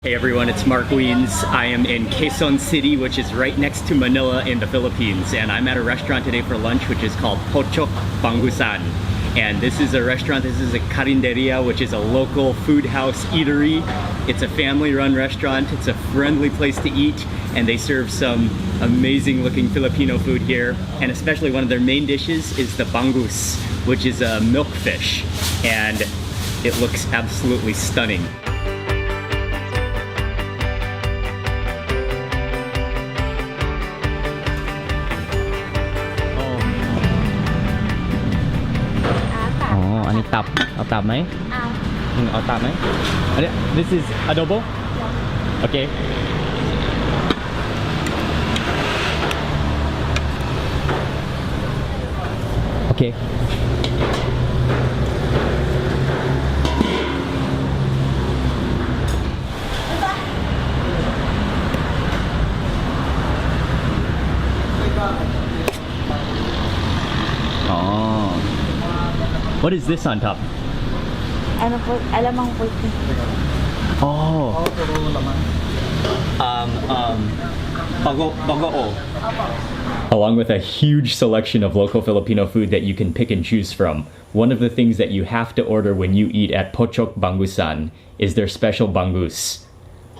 Hey everyone, it's Mark Weens. I am in Quezon City, which is right next to Manila in the Philippines. And I'm at a restaurant today for lunch, which is called Pochok Bangusan. And this is a restaurant, this is a carinderia, which is a local food house eatery. It's a family-run restaurant. It's a friendly place to eat. And they serve some amazing looking Filipino food here. And especially one of their main dishes is the bangus, which is a milkfish. And it looks absolutely stunning. Tap. เอาตับไหมเอาตับไหมอันนี้ This is adobo? Okay. Okay. What is this on top? Ano po? Alamang po. Oh. Bagoong. Along with a huge selection of local Filipino food that you can pick and choose from, one of the things that you have to order when you eat at Pochok Bangusan is their special bangus.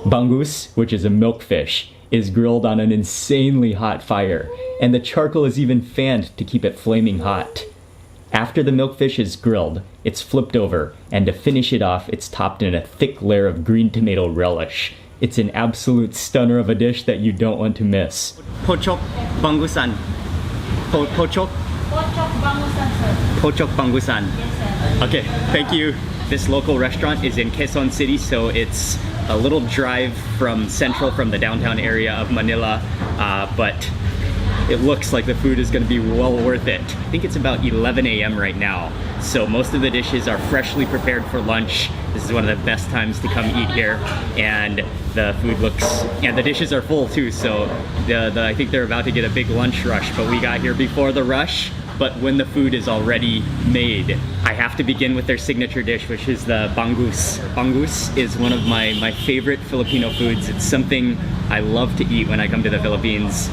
Bangus, which is a milkfish, is grilled on an insanely hot fire, and the charcoal is even fanned to keep it flaming hot. After the milkfish is grilled, it's flipped over, and to finish it off, it's topped in a thick layer of green tomato relish. It's an absolute stunner of a dish that you don't want to miss. Pochok Bangusan. Pochok? Pochok Bangusan, sir. Pochok Bangusan. Yes, sir. Okay, thank you. This local restaurant is in Quezon City, so it's a little drive from the downtown area of Manila, but it looks like the food is going to be well worth it. I think it's about 11 a.m. right now, so most of the dishes are freshly prepared for lunch. This is one of the best times to come eat here, and the food looks, and the dishes are full too, so I think they're about to get a big lunch rush, but we got here before the rush. But when the food is already made, I have to begin with their signature dish, which is the bangus. Bangus is one of my favorite Filipino foods. It's something I love to eat when I come to the Philippines.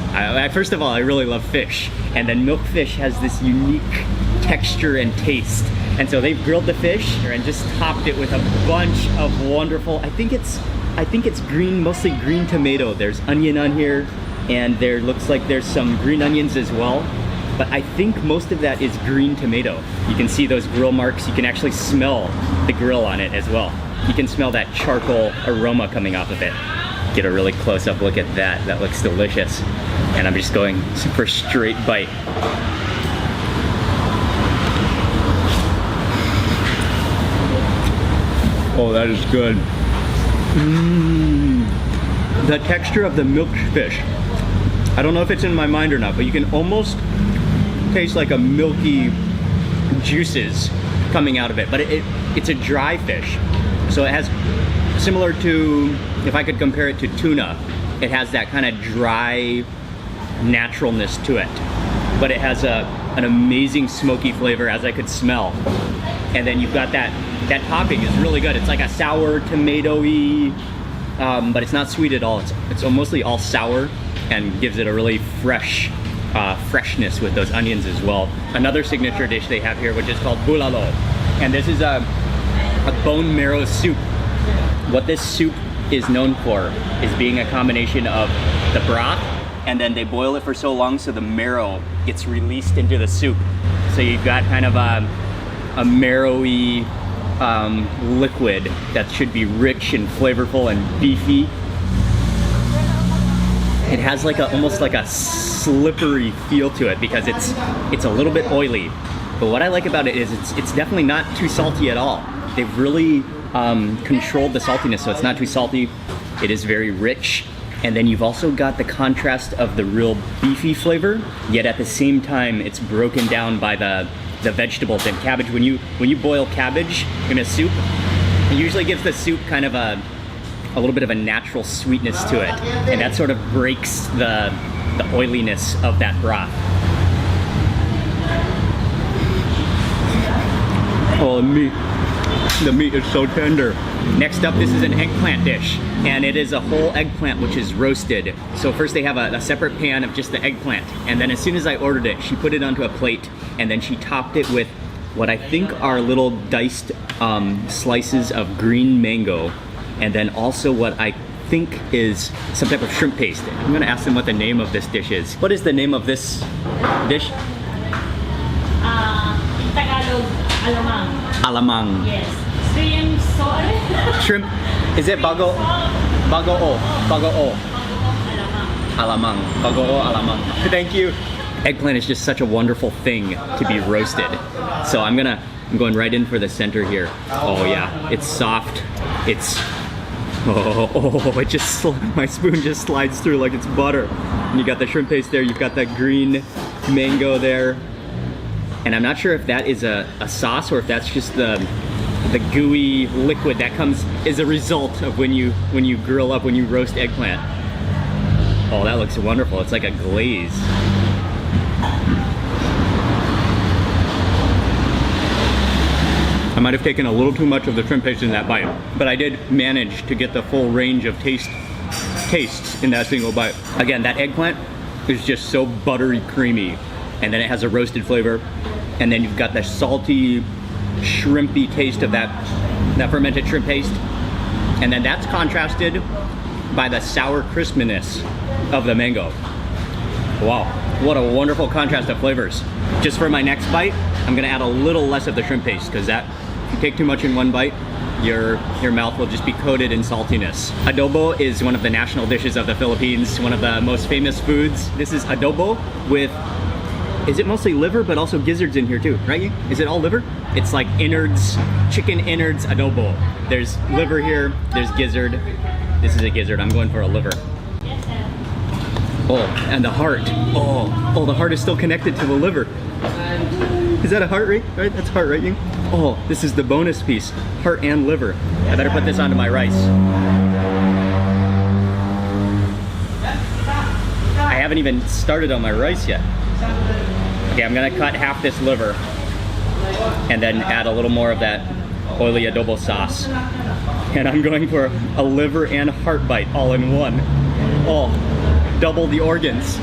First of all, I really love fish. And then milkfish has this unique texture and taste. And so they've grilled the fish and just topped it with a bunch of wonderful, I think it's green, mostly green tomato. There's onion on here, and there looks like there's some green onions as well. But I think most of that is green tomato. You can see those grill marks. You can actually smell the grill on it as well. You can smell that charcoal aroma coming off of it. Get a really close-up look at that. That looks delicious. And I'm just going super straight bite. Oh, that is good. The texture of the milkfish. I don't know if it's in my mind or not, but you can almost taste like a milky juices coming out of it, but it's a dry fish, so it has, similar to, if I could compare it to tuna, it has that kind of dry naturalness to it, but it has an amazing smoky flavor, as I could smell. And then you've got that topping is really good. It's like a sour tomatoey, but it's not sweet at all. It's mostly all sour and gives it a really freshness with those onions as well. Another signature dish they have here, which is called bulalo, and this is a bone marrow soup. What this soup is known for is being a combination of the broth, and then they boil it for so long so the marrow gets released into the soup. So you've got kind of a marrowy liquid that should be rich and flavorful and beefy. It has like almost like a slippery feel to it because it's a little bit oily. But what I like about it is it's definitely not too salty at all. They've really controlled the saltiness, so it's not too salty. It is very rich. And then you've also got the contrast of the real beefy flavor, yet at the same time it's broken down by the vegetables and cabbage. When you boil cabbage in a soup, it usually gives the soup kind of a little bit of a natural sweetness to it, and that sort of breaks the oiliness of that broth. Oh, the meat is so tender. Next up, this is an eggplant dish. and it is a whole eggplant which is roasted. So first they have a separate pan of just the eggplant, and then as soon as I ordered it, she put it onto a plate, and then she topped it with what I think are little diced slices of green mango, and then also what I think is some type of shrimp paste. I'm gonna ask them what the name of this dish is. What is the name of this dish? In Tagalog, alamang. Alamang. Yes. Shrimp salt. Shrimp, is it bago? Bago-o. Bago-o. Alamang. Alamang. Bago-o, alamang. Thank you. Eggplant is just such a wonderful thing to be roasted. So I'm going right in for the center here. Oh yeah, it's soft. It's, it just, my spoon just slides through like it's butter. And you got the shrimp paste there, you've got that green mango there. And I'm not sure if that is a sauce or if that's just the gooey liquid that comes as a result of when you grill up, when you roast eggplant. Oh, that looks wonderful. It's like a glaze. I might have taken a little too much of the shrimp paste in that bite, but I did manage to get the full range of tastes in that single bite. Again, that eggplant is just so buttery creamy, and then it has a roasted flavor, and then you've got the salty, shrimpy taste of that fermented shrimp paste, and then that's contrasted by the sour crispiness of the mango. Wow, what a wonderful contrast of flavors. Just for my next bite, I'm gonna add a little less of the shrimp paste, because that, if you take too much in one bite, your mouth will just be coated in saltiness. Adobo is one of the national dishes of the Philippines, one of the most famous foods. This is adobo with, is it mostly liver, but also gizzards in here too, right? Is it all liver? It's like innards, chicken innards adobo. There's liver here, there's gizzard. This is a gizzard, I'm going for a liver. Oh, and the heart. Oh, the heart is still connected to the liver. Is that a heart, right? That's heart, right, Ying? Oh, this is the bonus piece. Heart and liver. I better put this onto my rice. I haven't even started on my rice yet. Okay, I'm gonna cut half this liver and then add a little more of that oily adobo sauce. And I'm going for a liver and heart bite all in one. Oh, double the organs.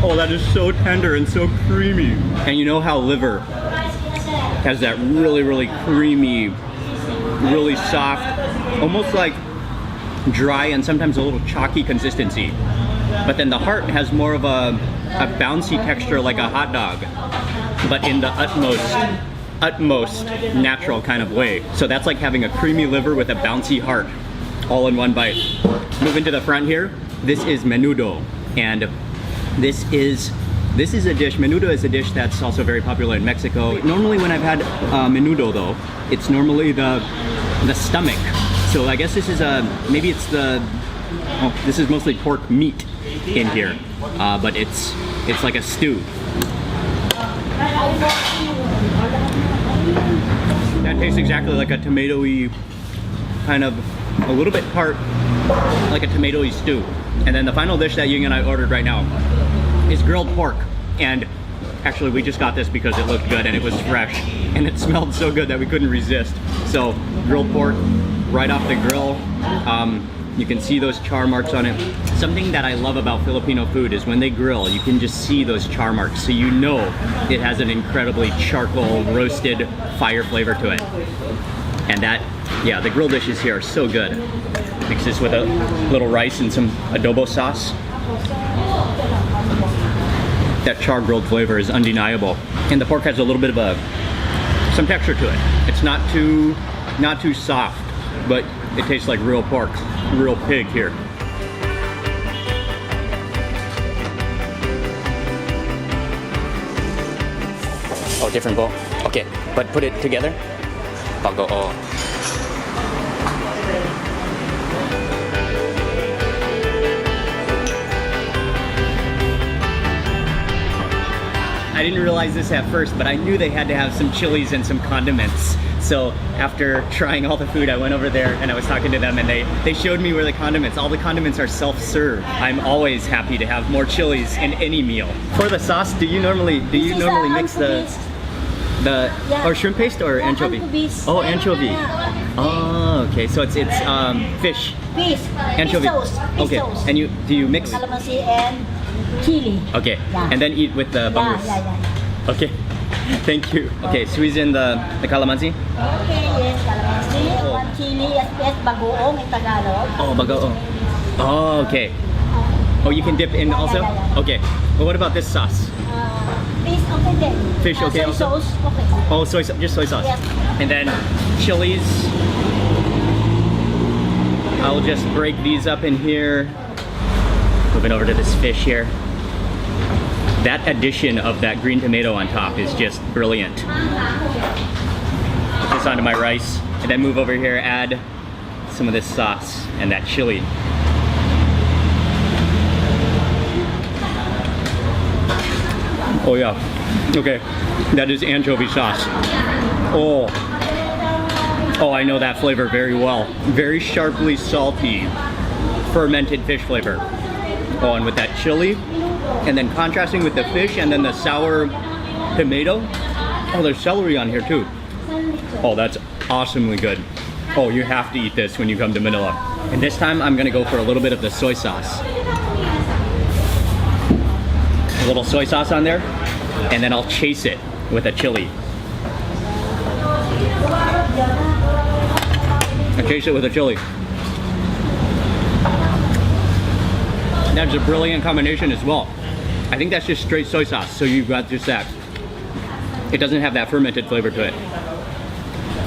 Oh, that is so tender and so creamy. And you know how liver has that really, really creamy, really soft, almost like dry and sometimes a little chalky consistency. But then the heart has more of a bouncy texture like a hot dog, but in the utmost natural kind of way. So that's like having a creamy liver with a bouncy heart all in one bite. Moving to the front here, this is menudo, and this is a dish. Menudo is a dish that's also very popular in Mexico. Normally when I've had menudo though, it's normally the stomach. So I guess this is maybe it's this is mostly pork meat in here, but it's like a stew. That tastes exactly like a tomatoey kind of, a little bit part like a tomatoey stew. And then the final dish that Ying and I ordered right now is grilled pork. And actually we just got this because it looked good and it was fresh and it smelled so good that we couldn't resist. So grilled pork right off the grill. You can see those char marks on it. Something that I love about Filipino food is when they grill, you can just see those char marks. So you know it has an incredibly charcoal roasted fire flavor to it. And that, yeah, the grill dishes here are so good. Mix this with a little rice and some adobo sauce. That char grilled flavor is undeniable. And the pork has a little bit of some texture to it. It's not too soft, but it tastes like real pork, real pig here. Oh, different bowl. Okay, but put it together. Bago. I didn't realize this at first, but I knew they had to have some chilies and some condiments. So after trying all the food, I went over there and I was talking to them, and they showed me where the condiments, all the condiments are self-serve. I'm always happy to have more chilies in any meal. For the sauce, do you normally mix the... The Yeah. or shrimp paste or Yeah, anchovy? anchovies. Oh, anchovy. Yeah. Oh, okay. So it's fish. Fish. Anchovy. Fish sauce. Fish Okay. sauce. And do you mix? Calamansi and chili. Okay. Yeah. And then eat with the bangus. Yeah. Okay. Thank you. Okay, squeeze in the calamansi. Okay, yes, calamansi. Oh. One chili, yes, bagoong in Tagalog. Oh, bagoong. Oh, okay. Oh, you can dip in also? Yeah. Okay. Well, what about this sauce? Fish, okay then. Fish, okay, Soy also? sauce, okay. Oh, just soy sauce. Yes. And then chilies. I'll just break these up in here. Moving over to this fish here. That addition of that green tomato on top is just brilliant. Put this onto my rice, and then move over here, add some of this sauce and that chili. Oh yeah, okay, that is anchovy sauce. Oh, I know that flavor very well. Very sharply salty, fermented fish flavor. Oh, and with that chili, and then contrasting with the fish and then the sour tomato. Oh, there's celery on here too. Oh, that's awesomely good. Oh, you have to eat this when you come to Manila. And this time I'm gonna go for a little bit of the soy sauce. A little soy sauce on there, and then I'll chase it with a chili. I chase it with a chili. That's a brilliant combination as well. I think that's just straight soy sauce, so you've got just that. It doesn't have that fermented flavor to it.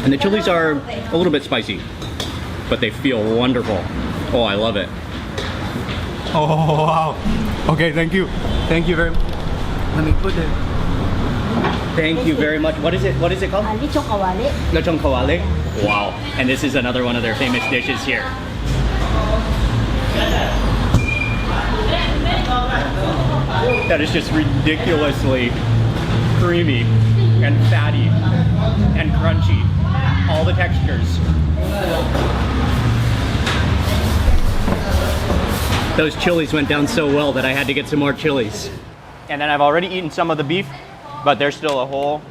And the chilies are a little bit spicy, but they feel wonderful. Oh, I love it. Oh, wow. Okay, thank you. Thank you very much. Let me put it. Thank you very much. What is it called? Lechong kawali. Lechong kawali. Wow. And this is another one of their famous dishes here. That is just ridiculously creamy and fatty and crunchy. All the textures. Those chilies went down so well that I had to get some more chilies. And then I've already eaten some of the beef, but there's still a whole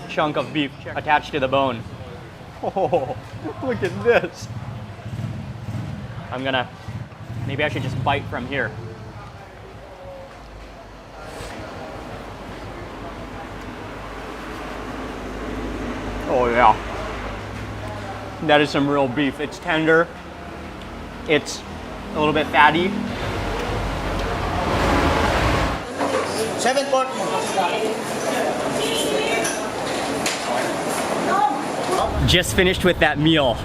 chunk of beef attached to the bone. Oh, look at this. Maybe I should just bite from here. Oh yeah. That is some real beef. It's tender. It's a little bit fatty. 740. Just finished with that meal,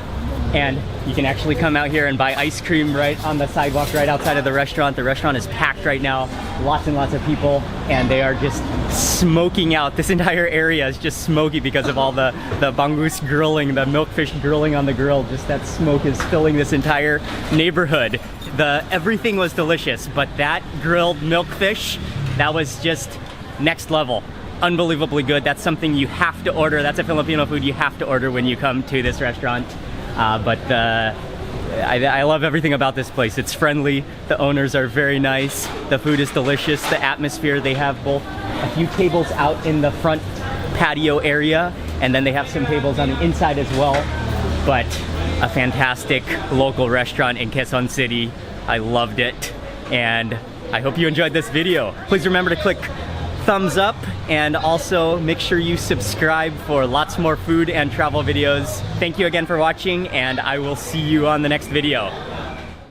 and you can actually come out here and buy ice cream right on the sidewalk right outside of the restaurant. The restaurant is packed right now, lots and lots of people, and they are just smoking out. This entire area is just smoky because of all the bangus grilling, the milkfish grilling on the grill. Just that smoke is filling this entire neighborhood. Everything was delicious, but that grilled milkfish, that was just next level. Unbelievably good. That's something you have to order. That's a Filipino food you have to order when you come to this restaurant. I love everything about this place. It's friendly. The owners are very nice. The food is delicious. The atmosphere, they have both a few tables out in the front patio area, and then they have some tables on the inside as well. But a fantastic local restaurant in Quezon City. I loved it, and I hope you enjoyed this video. Please remember to click thumbs up, and also make sure you subscribe for lots more food and travel videos. Thank you again for watching, and I will see you on the next video.